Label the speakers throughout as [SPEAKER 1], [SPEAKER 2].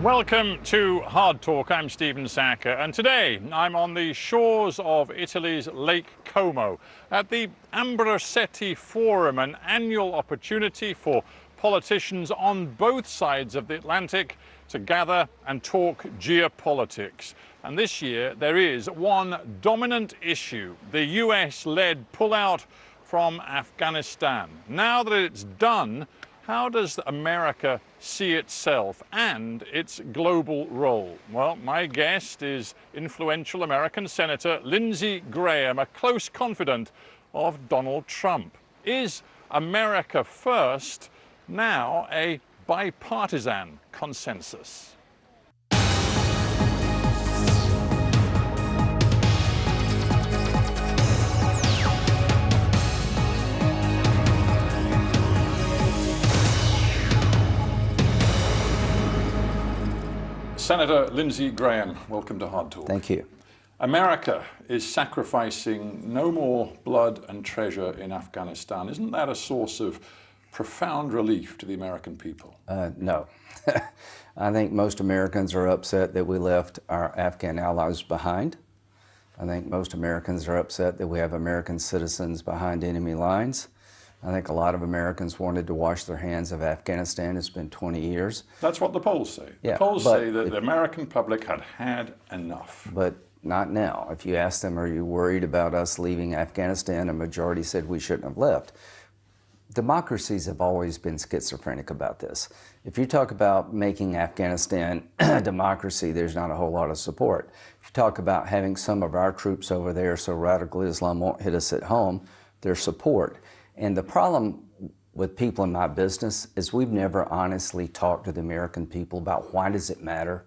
[SPEAKER 1] Welcome to Hard Talk. I'm Stephen Sackur, and today I'm on the shores of Italy's Lake Como at the Ambrosetti Forum, an annual opportunity for politicians on both sides of the Atlantic to gather and talk geopolitics. And this year there is one dominant issue: the US-led pullout from Afghanistan. Now that it's done, how does America see itself and its global role? Well, my guest is influential American Senator Lindsey Graham, a close confidant of Donald Trump. Is America first now a bipartisan consensus? Senator Lindsey Graham, welcome to Hard Talk.
[SPEAKER 2] Thank you.
[SPEAKER 1] America is sacrificing no more blood and treasure in Afghanistan. Isn't that a source of profound relief to the American people?
[SPEAKER 2] No. I think most Americans are upset that we left our Afghan allies behind. I think most Americans are upset that we have American citizens behind enemy lines. I think a lot of Americans wanted to wash their hands of Afghanistan. It's been 20 years.
[SPEAKER 1] That's what the polls say.
[SPEAKER 2] Yeah,
[SPEAKER 1] the polls say that the American public had had enough.
[SPEAKER 2] But not now. If you ask them, are you worried about us leaving Afghanistan? A majority said we shouldn't have left. Democracies have always been schizophrenic about this. If you talk about making Afghanistan a democracy, there's not a whole lot of support. If you talk about having some of our troops over there so radical Islam won't hit us at home, there's support. And the problem with people in my business is we've never honestly talked to the American people about why does it matter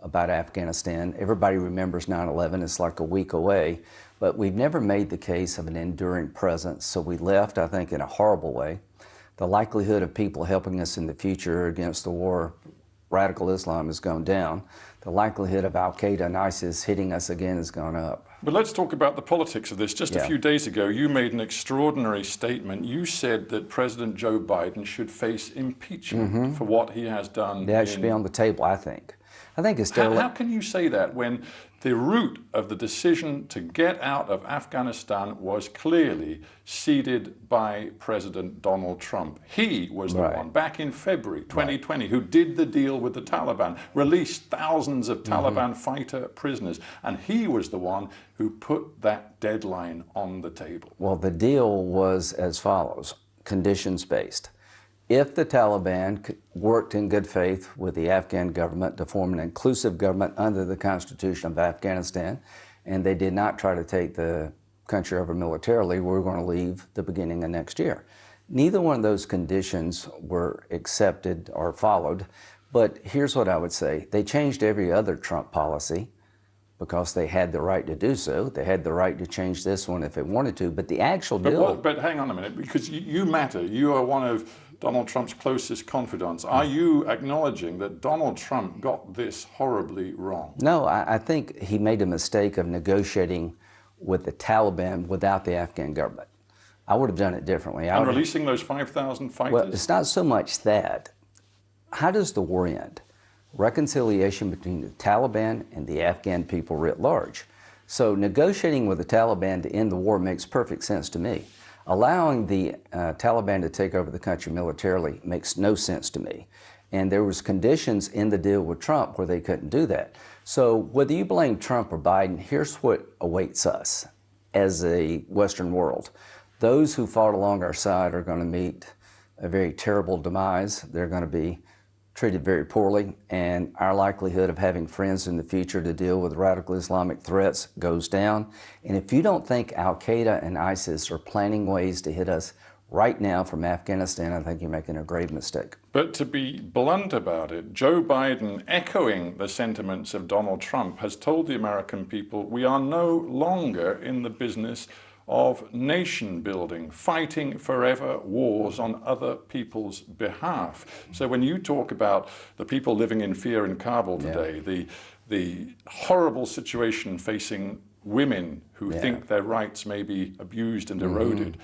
[SPEAKER 2] about Afghanistan. Everybody remembers 9/11, it's like a week away, but we've never made the case of an enduring presence. So we left, I think, in a horrible way. The likelihood of people helping us in the future against the war, radical Islam, has gone down. The likelihood of Al-Qaeda and ISIS hitting us again has gone up.
[SPEAKER 1] But let's talk about the politics of this. Just a few days ago, you made an extraordinary statement. You said that President Joe Biden should face impeachment for what he has done.
[SPEAKER 2] That should be on the table, I think. I think it's still...
[SPEAKER 1] How can you say that when the root of the decision to get out of Afghanistan was clearly ceded by President Donald Trump? He was the one, back in February 2020, who did the deal with the Taliban, released thousands of Taliban fighter prisoners, and he was the one who put that deadline on the table.
[SPEAKER 2] Well, the deal was as follows, conditions-based. If the Taliban worked in good faith with the Afghan government to form an inclusive government under the Constitution of Afghanistan, and they did not try to take the country over militarily, we were going to leave the beginning of next year. Neither one of those conditions were accepted or followed, but here's what I would say. They changed every other Trump policy because they had the right to do so. They had the right to change this one if they wanted to, but the actual deal...
[SPEAKER 1] But hang on a minute, because you matter. You are one of Donald Trump's closest confidants. Are you acknowledging that Donald Trump got this horribly wrong?
[SPEAKER 2] No, I think he made a mistake of negotiating with the Taliban without the Afghan government. I would have done it differently.
[SPEAKER 1] And releasing those 5,000 fighters?
[SPEAKER 2] Well, it's not so much that. How does the war end? Reconciliation between the Taliban and the Afghan people writ large. So negotiating with the Taliban to end the war makes perfect sense to me. Allowing the Taliban to take over the country militarily makes no sense to me. And there was conditions in the deal with Trump where they couldn't do that. So whether you blame Trump or Biden, here's what awaits us as a Western world. Those who fought along our side are going to meet a very terrible demise. They're going to be treated very poorly, and our likelihood of having friends in the future to deal with radical Islamic threats goes down. And if you don't think Al-Qaeda and ISIS are planning ways to hit us right now from Afghanistan, I think you're making a grave mistake.
[SPEAKER 1] But to be blunt about it, Joe Biden, echoing the sentiments of Donald Trump, has told the American people, we are no longer in the business of nation building, fighting forever wars on other people's behalf. So when you talk about the people living in fear in Kabul today, the horrible situation facing women who think their rights may be abused and eroded,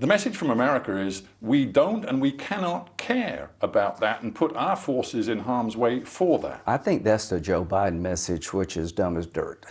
[SPEAKER 1] The message from America is we don't and we cannot care about that and put our forces in harm's way for that.
[SPEAKER 2] I think that's the Joe Biden message, which is dumb as dirt.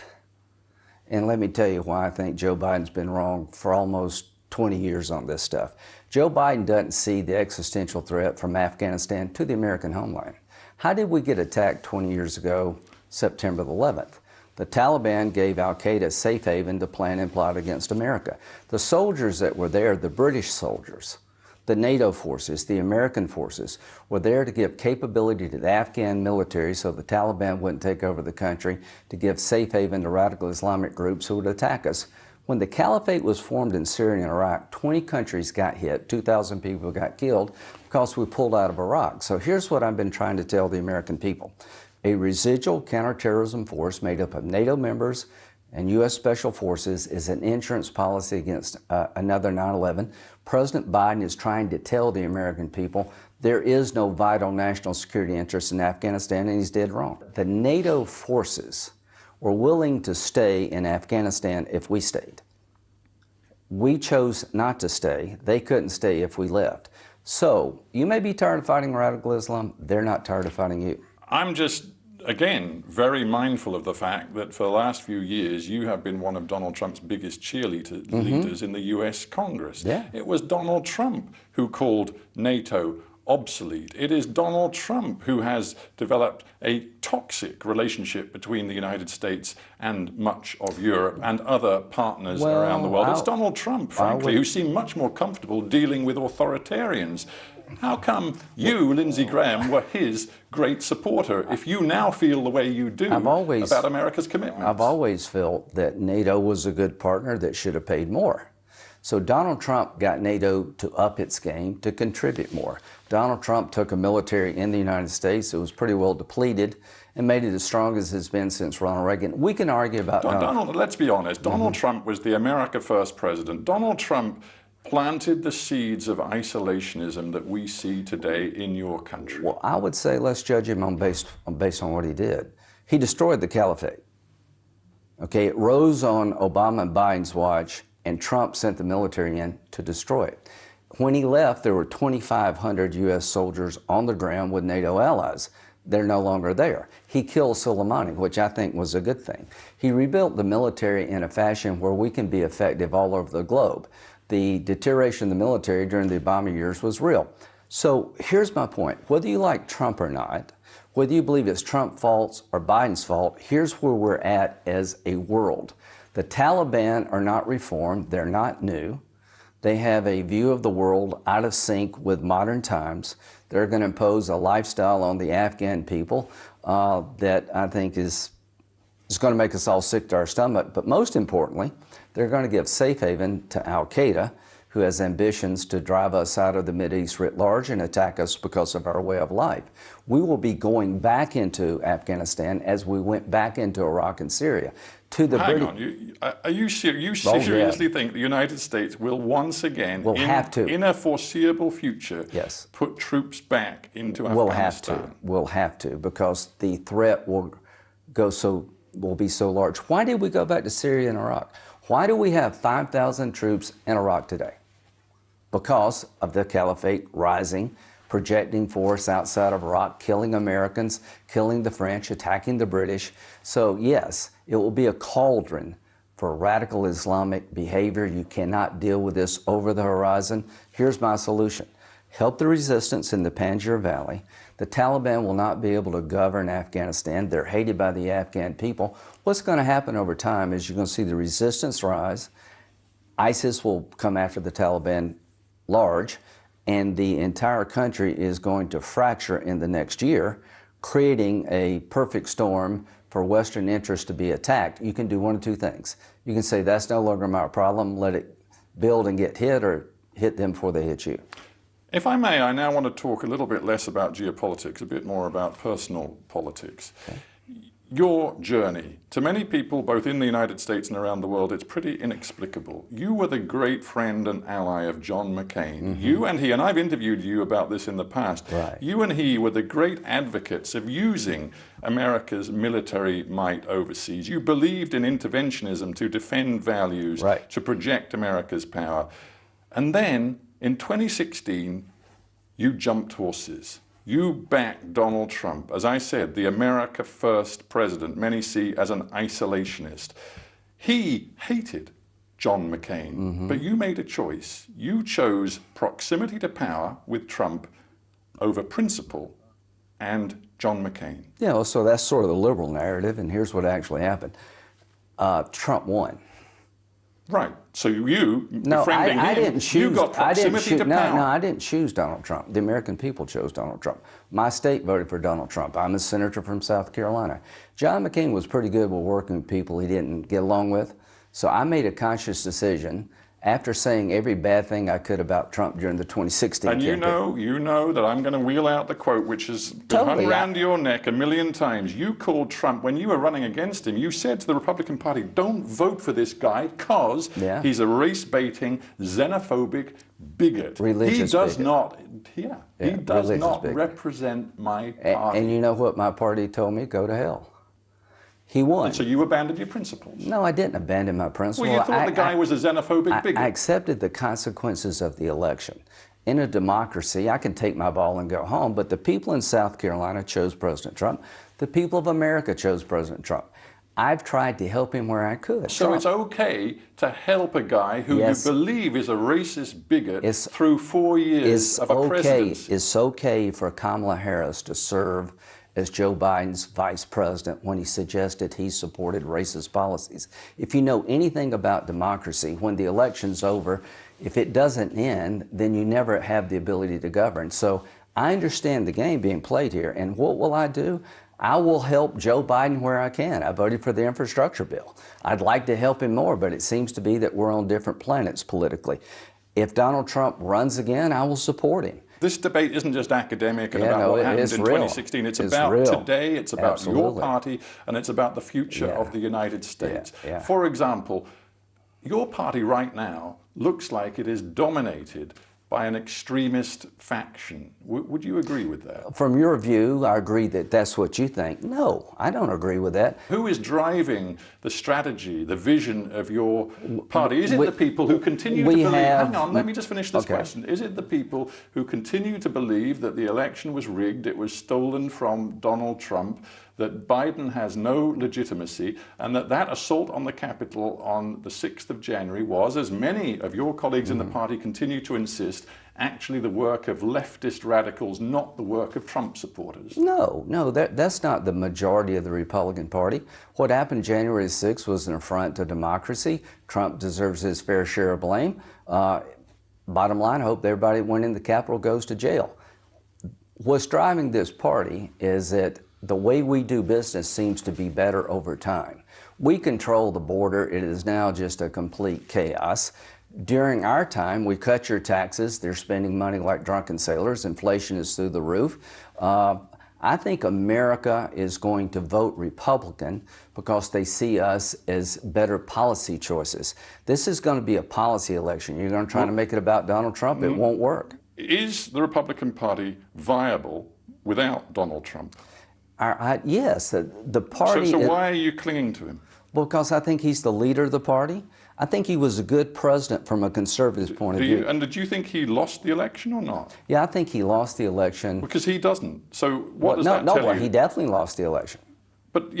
[SPEAKER 2] And let me tell you why I think Joe Biden's been wrong for almost 20 years on this stuff. Joe Biden doesn't see the existential threat from Afghanistan to the American homeland. How did we get attacked 20 years ago, September the 11th? The Taliban gave al-Qaeda a safe haven to plan and plot against America. The soldiers that were there, the British soldiers, the NATO forces, the American forces, were there to give capability to the Afghan military so the Taliban wouldn't take over the country, to give safe haven to radical Islamic groups who would attack us. When the caliphate was formed in Syria and Iraq, 20 countries got hit, 2,000 people got killed because we pulled out of Iraq. So here's what I've been trying to tell the American people. A residual counterterrorism force made up of NATO members and U.S. Special Forces is an insurance policy against another 9/11. President Biden is trying to tell the American people there is no vital national security interest in Afghanistan, and he's dead wrong. The NATO forces were willing to stay in Afghanistan if we stayed. We chose not to stay. They couldn't stay if we left. So you may be tired of fighting radical Islam. They're not tired of fighting you.
[SPEAKER 1] I'm just, again, very mindful of the fact that for the last few years, you have been one of Donald Trump's biggest cheerleaders in the US Congress.
[SPEAKER 2] Yeah.
[SPEAKER 1] It was Donald Trump who called NATO obsolete. It is Donald Trump who has developed a toxic relationship between the United States and much of Europe and other partners around the world. It's Donald Trump, frankly, who seemed much more comfortable dealing with authoritarians. How come you, Lindsey Graham, were his great supporter if you now feel the way you do about America's commitments?
[SPEAKER 2] I've always felt that NATO was a good partner that should have paid more. So Donald Trump got NATO to up its game, to contribute more. Donald Trump took a military in the United States that was pretty well depleted and made it as strong as it's been since Ronald Reagan. We can argue about
[SPEAKER 1] Donald. Let's be honest. Donald Trump was the America First president. Donald Trump planted the seeds of isolationism that we see today in your country.
[SPEAKER 2] Well, I would say let's judge him based on what he did. He destroyed the caliphate. Okay, it rose on Obama and Biden's watch, and Trump sent the military in to destroy it. When he left, there were 2,500 U.S. soldiers on the ground with NATO allies. They're no longer there. He killed Soleimani, which I think was a good thing. He rebuilt the military in a fashion where we can be effective all over the globe. The deterioration of the military during the Obama years was real. So here's my point. Whether you like Trump or not, whether you believe it's Trump's fault or Biden's fault, here's where we're at as a world. The Taliban are not reformed. They're not new. They have a view of the world out of sync with modern times. They're going to impose a lifestyle on the Afghan people that I think is going to make us all sick to our stomach. But most importantly, they're going to give safe haven to al-Qaeda, who has ambitions to drive us out of the Mideast writ large and attack us because of our way of life. We will be going back into Afghanistan as we went back into Iraq and Syria.
[SPEAKER 1] Hang on, you seriously think the United States will once again, in a foreseeable future, put troops back into Afghanistan?
[SPEAKER 2] We'll have to, because the threat will be so large. Why did we go back to Syria and Iraq? Why do we have 5,000 troops in Iraq today? Because of the caliphate rising, projecting force outside of Iraq, killing Americans, killing the French, attacking the British. So yes, it will be a cauldron for radical Islamic behavior. You cannot deal with this over the horizon. Here's my solution. Help the resistance in the Panjshir Valley. The Taliban will not be able to govern Afghanistan. They're hated by the Afghan people. What's going to happen over time is you're going to see the resistance rise. ISIS will come after the Taliban large, and the entire country is going to fracture in the next year, creating a perfect storm for Western interests to be attacked. You can do one of two things. You can say, that's no longer my problem, let it build and get hit, or hit them before they hit you.
[SPEAKER 1] If I may, I now want to talk a little bit less about geopolitics, a bit more about personal politics. Okay. Your journey, to many people, both in the United States and around the world, it's pretty inexplicable. You were the great friend and ally of John McCain. You and he, and I've interviewed you about this in the past, you and he were the great advocates of using America's military might overseas. You believed in interventionism to defend values, to project America's power.
[SPEAKER 3] And then in 2016, you jumped horses. You backed Donald Trump, as I said, the America First president, many see as an isolationist. He hated John McCain, but you made a choice. You chose proximity to power with Trump over principle and John McCain.
[SPEAKER 2] Yeah, well, so that's sort of the liberal narrative, and here's what actually happened. Trump won.
[SPEAKER 3] Right. So you,
[SPEAKER 2] No, I didn't choose.
[SPEAKER 3] You got proximity to power.
[SPEAKER 2] No, I didn't choose Donald Trump. The American people chose Donald Trump. My state voted for Donald Trump. I'm a senator from South Carolina. John McCain was pretty good with working with people he didn't get along with. So I made a conscious decision after saying every bad thing I could about Trump during the 2016
[SPEAKER 3] And
[SPEAKER 2] campaign.
[SPEAKER 3] you know that I'm going to wheel out the quote, which has been
[SPEAKER 2] Totally.
[SPEAKER 3] hung around your neck a million times. You called Trump, when you were running against him, you said to the Republican Party, don't vote for this guy because he's a race-baiting, xenophobic bigot.
[SPEAKER 2] Religious
[SPEAKER 3] he does
[SPEAKER 2] bigot.
[SPEAKER 3] not, he does not
[SPEAKER 2] bigot.
[SPEAKER 3] represent my party.
[SPEAKER 2] And you know what my party told me? Go to hell. He won.
[SPEAKER 3] And so you abandoned your principles.
[SPEAKER 2] No, I didn't abandon my principles.
[SPEAKER 3] Well, you thought the guy was a xenophobic bigot.
[SPEAKER 2] I accepted the consequences of the election. In a democracy, I can take my ball and go home, but the people in South Carolina chose President Trump. The people of America chose President Trump. I've tried to help him where I could.
[SPEAKER 3] So it's okay to help a guy who you believe is a racist bigot through 4 years of a presidency.
[SPEAKER 2] It's okay for Kamala Harris to serve as Joe Biden's vice president when he suggested he supported racist policies. If you know anything about democracy, when the election's over, if it doesn't end, then you never have the ability to govern. So I understand the game being played here, and what will I do? I will help Joe Biden where I can. I voted for the infrastructure bill. I'd like to help him more, but it seems to be that we're on different planets politically. If Donald Trump runs again, I will support him.
[SPEAKER 3] This debate isn't just academic and about what happened in 2016. It's about today, it's about your party, and it's about the future of the United States. For example, your party right now looks like it is dominated by an extremist faction. Would you agree with that?
[SPEAKER 2] From your view, I agree that that's what you think. No, I don't agree with that.
[SPEAKER 3] Who is driving the strategy, the vision of your party? Is it the people who continue to believe... Hang on, let me just finish this question. Is it the people who continue to believe that the election was rigged, it was stolen from Donald Trump, that Biden has no legitimacy, and that assault on the Capitol on the 6th of January was, as many of your colleagues in the party continue to insist, actually the work of leftist radicals, not the work of Trump supporters?
[SPEAKER 2] No, that's not the majority of the Republican Party. What happened January 6th was an affront to democracy. Trump deserves his fair share of blame. Bottom line, I hope everybody went in the Capitol goes to jail. What's driving this party is that the way we do business seems to be better over time. We control the border. It is now just a complete chaos. During our time, we cut your taxes. They're spending money like drunken sailors. Inflation is through the roof. I think America is going to vote Republican because they see us as better policy choices. This is going to be a policy election. You're going to try to make it about Donald Trump. It won't work.
[SPEAKER 3] Is the Republican Party viable without Donald Trump?
[SPEAKER 2] Yes, the party...
[SPEAKER 3] So why are you clinging to him?
[SPEAKER 2] Because I think he's the leader of the party. I think he was a good president from a conservative point of view.
[SPEAKER 3] And did you think he lost the election or not?
[SPEAKER 2] Yeah, I think he lost the election.
[SPEAKER 3] Because he doesn't. So what does that tell you?
[SPEAKER 2] He definitely lost the election.
[SPEAKER 3] But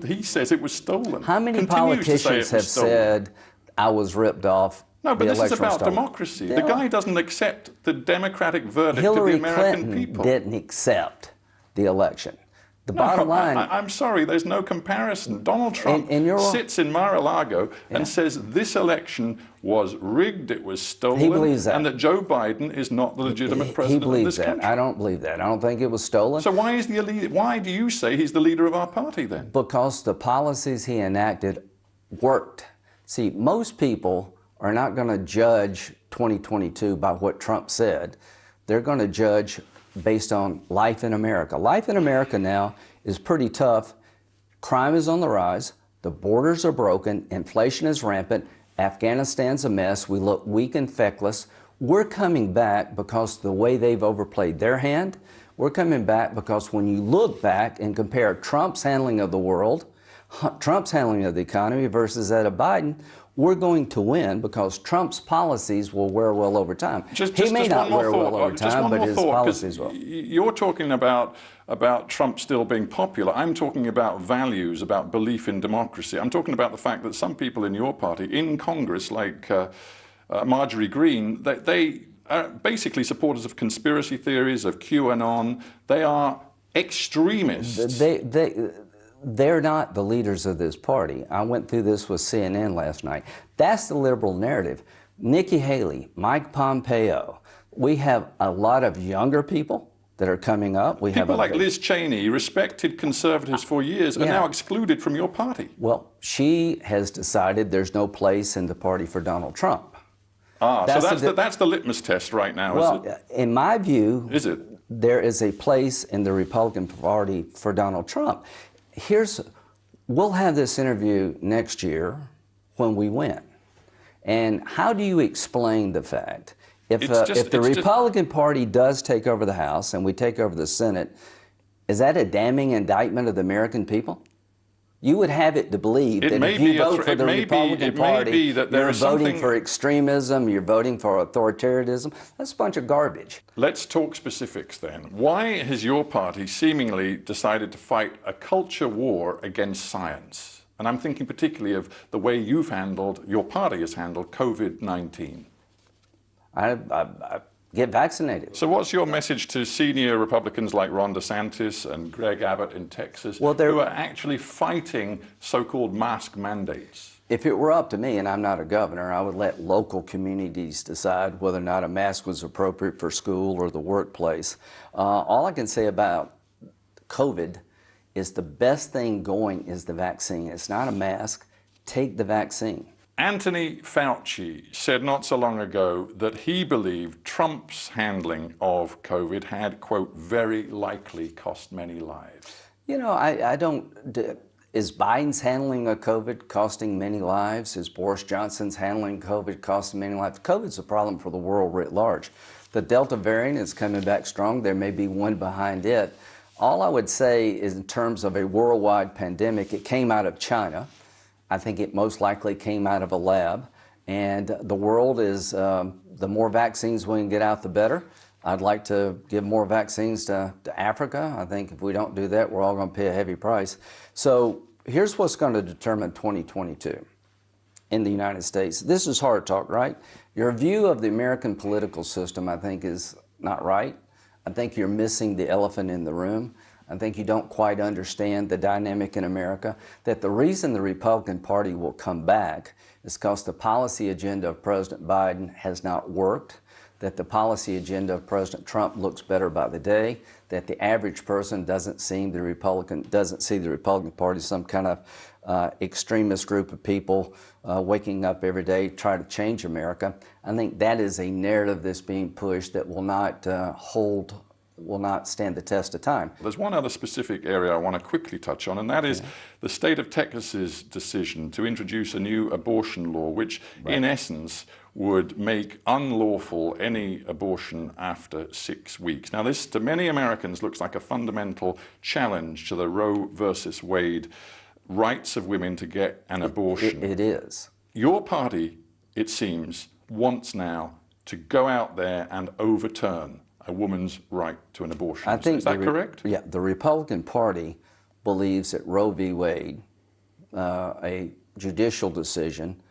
[SPEAKER 3] he says it was stolen.
[SPEAKER 2] How many politicians have said, I was ripped off?
[SPEAKER 3] No, but this is about democracy. The guy doesn't accept the democratic verdict of the American people.
[SPEAKER 2] Hillary Clinton didn't accept the election. The bottom line...
[SPEAKER 3] I'm sorry, there's no comparison. Donald Trump sits in Mar-a-Lago and says this election was rigged, it was stolen,
[SPEAKER 2] he believes that.
[SPEAKER 3] And that Joe Biden is not the legitimate president of this country.
[SPEAKER 2] I don't believe that. I don't think it was stolen.
[SPEAKER 3] So why do you say he's the leader of our party then?
[SPEAKER 2] Because the policies he enacted worked. See, most people are not going to judge 2022 by what Trump said. They're going to judge based on life in America. Life in America now is pretty tough. Crime is on the rise. The borders are broken. Inflation is rampant. Afghanistan's a mess. We look weak and feckless. We're coming back because the way they've overplayed their hand. We're coming back because when you look back and compare Trump's handling of the world, Trump's handling of the economy versus that of Biden, we're going to win because Trump's policies will wear well over time. He may not wear well over time, but his policies will.
[SPEAKER 3] You're talking about Trump still being popular. I'm talking about values, about belief in democracy. I'm talking about the fact that some people in your party, in Congress, like Marjorie Greene, they are basically supporters of conspiracy theories, of QAnon. They are extremists.
[SPEAKER 2] They're not the leaders of this party. I went through this with CNN last night. That's the liberal narrative. Nikki Haley, Mike Pompeo. We have a lot of younger people that are coming up.
[SPEAKER 3] People like Liz Cheney, respected conservatives for years, are now excluded from your party.
[SPEAKER 2] Well, she has decided there's no place in the party for Donald Trump.
[SPEAKER 3] So that's the litmus test right now,
[SPEAKER 2] well,
[SPEAKER 3] is it?
[SPEAKER 2] In my view,
[SPEAKER 3] is it?
[SPEAKER 2] There is a place in the Republican Party for Donald Trump. We'll have this interview next year when we win. And how do you explain the fact, if the Republican Party does take over the House and we take over the Senate, is that a damning indictment of the American people? You would have it to believe that if you vote for the Republican Party, you're voting for extremism, you're voting for authoritarianism. That's a bunch of garbage.
[SPEAKER 3] Let's talk specifics then. Why has your party seemingly decided to fight a culture war against science? And I'm thinking particularly of the way your party has handled COVID-19.
[SPEAKER 2] Get vaccinated.
[SPEAKER 3] So what's your message to senior Republicans like Ron DeSantis and Greg Abbott in Texas, who are actually fighting so-called mask mandates?
[SPEAKER 2] If it were up to me, and I'm not a governor, I would let local communities decide whether or not a mask was appropriate for school or the workplace. All I can say about COVID is the best thing going is the vaccine. It's not a mask. Take the vaccine.
[SPEAKER 3] Anthony Fauci said not so long ago that he believed Trump's handling of COVID had, quote, very likely cost many lives.
[SPEAKER 2] You know, I don't... Is Biden's handling of COVID costing many lives? Is Boris Johnson's handling COVID costing many lives? COVID's a problem for the world writ large. The Delta variant is coming back strong. There may be one behind it. All I would say is in terms of a worldwide pandemic, it came out of China. I think it most likely came out of a lab, and the world is, the more vaccines we can get out, the better. I'd like to give more vaccines to Africa. I think if we don't do that, we're all going to pay a heavy price. So here's what's going to determine 2022 in the United States. This is hard talk, right? Your view of the American political system, I think, is not right. I think you're missing the elephant in the room. I think you don't quite understand the dynamic in America, that the reason the Republican Party will come back is because the policy agenda of President Biden has not worked, that the policy agenda of President Trump looks better by the day, that the average person doesn't see the Republican Party as some kind of extremist group of people waking up every day trying to change America. I think that is a narrative that's being pushed that will not stand the test of time.
[SPEAKER 3] There's one other specific area I want to quickly touch on, and that is the state of Texas's decision to introduce a new abortion law, which in essence would make unlawful any abortion after 6 weeks. Now this, to many Americans, looks like a fundamental challenge to the Roe versus Wade rights of women to get an abortion.
[SPEAKER 2] It is.
[SPEAKER 3] Your party, it seems, wants now to go out there and overturn a woman's right to an abortion. Is that correct?
[SPEAKER 2] Yeah, the Republican Party believes that Roe v. Wade, a judicial decision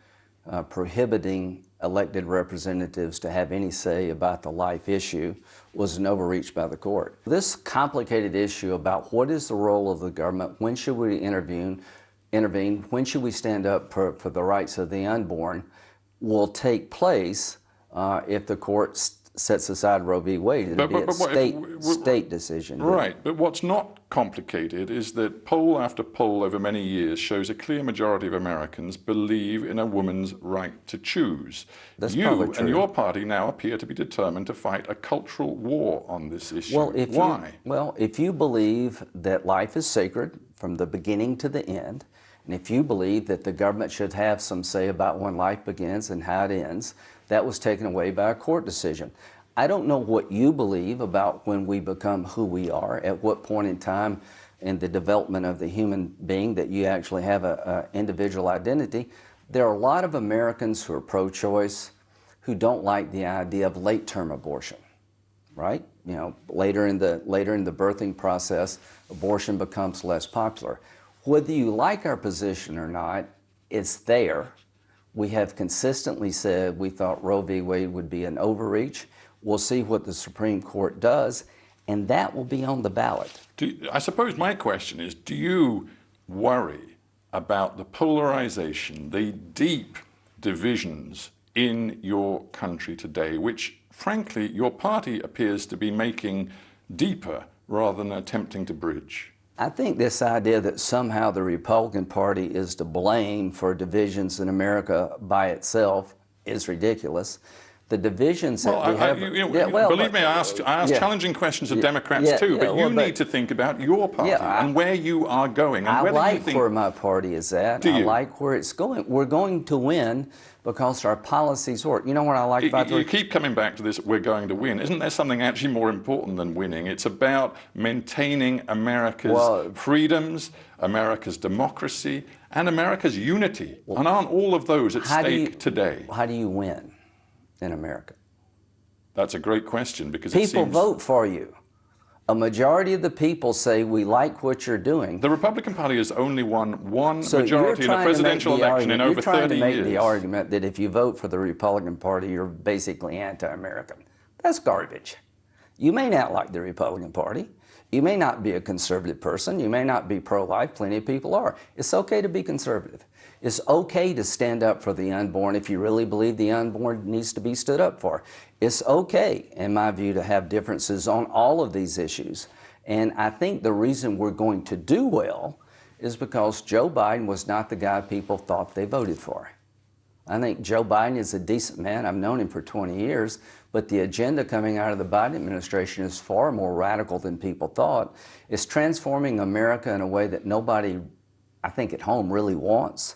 [SPEAKER 2] prohibiting elected representatives to have any say about the life issue, was an overreach by the court. This complicated issue about what is the role of the government, when should we intervene, when should we stand up for the rights of the unborn, will take place if the court sets aside Roe v. Wade. It'll be a state decision.
[SPEAKER 3] Right, but what's not complicated is that poll after poll over many years shows a clear majority of Americans believe in a woman's right to choose.
[SPEAKER 2] That's probably true.
[SPEAKER 3] You and your party now appear to be determined to fight a cultural war on this issue.
[SPEAKER 2] Well,
[SPEAKER 3] why?
[SPEAKER 2] If you believe that life is sacred from the beginning to the end, and if you believe that the government should have some say about when life begins and how it ends, that was taken away by a court decision. I don't know what you believe about when we become who we are, at what point in time in the development of the human being that you actually have an individual identity, There are a lot of Americans who are pro-choice who don't like the idea of late-term abortion, right? You know, later in the birthing process, abortion becomes less popular. Whether you like our position or not, it's there. We have consistently said we thought Roe v. Wade would be an overreach. We'll see what the Supreme Court does, and that will be on the ballot.
[SPEAKER 3] I suppose my question is, do you worry about the polarization, the deep divisions in your country today, which, frankly, your party appears to be making deeper rather than attempting to bridge?
[SPEAKER 2] I think this idea that somehow the Republican Party is to blame for divisions in America by itself is ridiculous. The divisions that we have...
[SPEAKER 3] believe me, I ask challenging questions of Democrats too, but you need to think about your party and where you are going. And
[SPEAKER 2] I like where my party is at. I like where it's going. We're going to win because our policies work. You know what I like about
[SPEAKER 3] You keep coming back to this, we're going to win. Isn't there something actually more important than winning? It's about maintaining America's freedoms, America's democracy, and America's unity. And aren't all of those at stake today?
[SPEAKER 2] How do you win in America?
[SPEAKER 3] That's a great question, because
[SPEAKER 2] people vote for you. A majority of the people say we like what you're doing.
[SPEAKER 3] The Republican Party has only won one majority in a presidential election in over 30 years.
[SPEAKER 2] You're trying to make the argument that if you vote for the Republican Party, you're basically anti-American. That's garbage. You may not like the Republican Party. You may not be a conservative person. You may not be pro-life. Plenty of people are. It's okay to be conservative. It's okay to stand up for the unborn if you really believe the unborn needs to be stood up for. It's okay, in my view, to have differences on all of these issues. And I think the reason we're going to do well is because Joe Biden was not the guy people thought they voted for. I think Joe Biden is a decent man. I've known him for 20 years, but the agenda coming out of the Biden administration is far more radical than people thought. It's transforming America in a way that nobody, I think, at home really wants.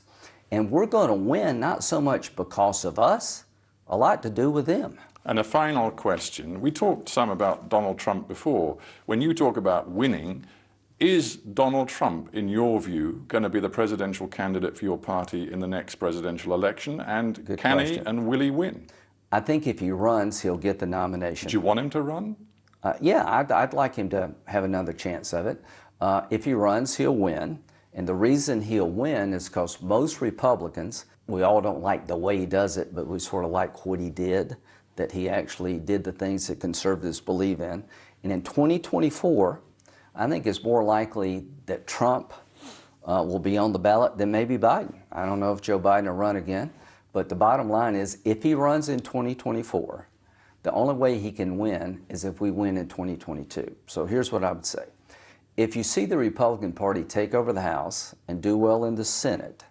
[SPEAKER 2] And we're going to win not so much because of us, a lot to do with them.
[SPEAKER 3] And a final question. We talked some about Donald Trump before. When you talk about winning, is Donald Trump, in your view, going to be the presidential candidate for your party in the next presidential election? And can he and will he win?
[SPEAKER 2] I think if he runs, he'll get the nomination.
[SPEAKER 3] Do you want him to run?
[SPEAKER 2] Yeah, I'd like him to have another chance of it. If he runs, he'll win. And the reason he'll win is because most Republicans, we all don't like the way he does it, but we sort of like what he did, that he actually did the things that conservatives believe in. And in 2024, I think it's more likely that Trump will be on the ballot than maybe Biden. I don't know if Joe Biden will run again, but the bottom line is if he runs in 2024, the only way he can win is if we win in 2022. So here's what I would say. If you see the Republican Party take over the House and do well in the Senate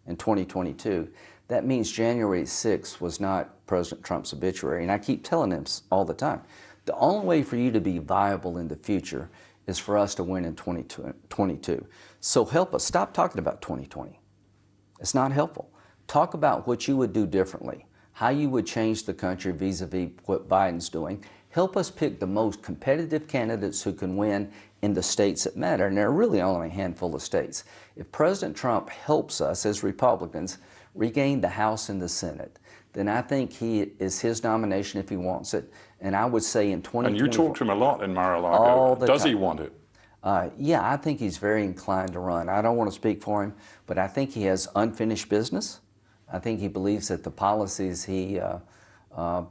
[SPEAKER 2] in 2022, that means January 6th was not President Trump's obituary. And I keep telling him all the time, the only way for you to be viable in the future is for us to win in 2022. So help us. Stop talking about 2020. It's not helpful. Talk about what you would do differently, how you would change the country vis-a-vis what Biden's doing. Help us pick the most competitive candidates who can win in the states that matter, and there are really only a handful of states. If President Trump helps us as Republicans regain the House and the Senate, then I think he is his nomination if he wants it. And I would say in 2024...
[SPEAKER 3] And you talk to him a lot in Mar-a-Lago.
[SPEAKER 2] All the
[SPEAKER 3] Does
[SPEAKER 2] time.
[SPEAKER 3] he want it?
[SPEAKER 2] Yeah, I think he's very inclined to run. I don't want to speak for him, but I think he has unfinished business. I think he believes that the policies he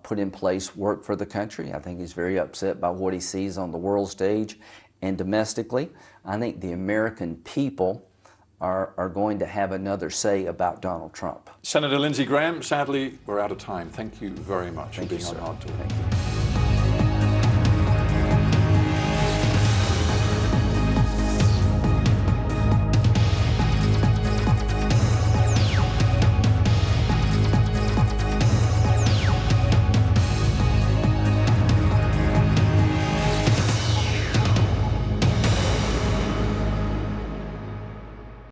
[SPEAKER 2] put in place work for the country. I think he's very upset by what he sees on the world stage and domestically. I think the American people are going to have another say about Donald Trump.
[SPEAKER 3] Senator Lindsey Graham, sadly, we're out of time. Thank you very much for being on HARDtalk.
[SPEAKER 2] Thank you.